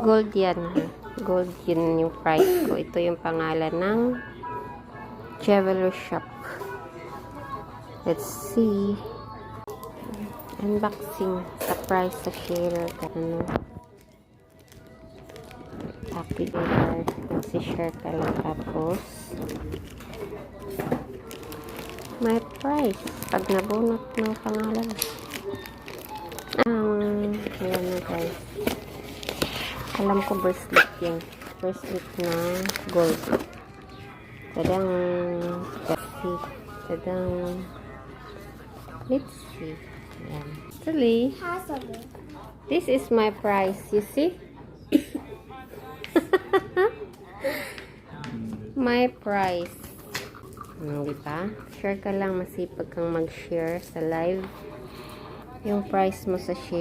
Gold yan. Gold yun yung price ko. Ito yung pangalan ng jeweler shop. Let's see. Unboxing. Surprise sa sharer. Ano. Happy day. Nagsi-share ka lang. Tapos may price. Pag nabunot ng pangalan. Ayan na guys. Alam ko bracelet yan. Bracelet na gold. Tadang. Tadang. Let's see. Ayan. Actually, this is my price. You see? My price. Di ba? Share ka lang. Masipag kang mag-share sa live. Yung price mo sa share.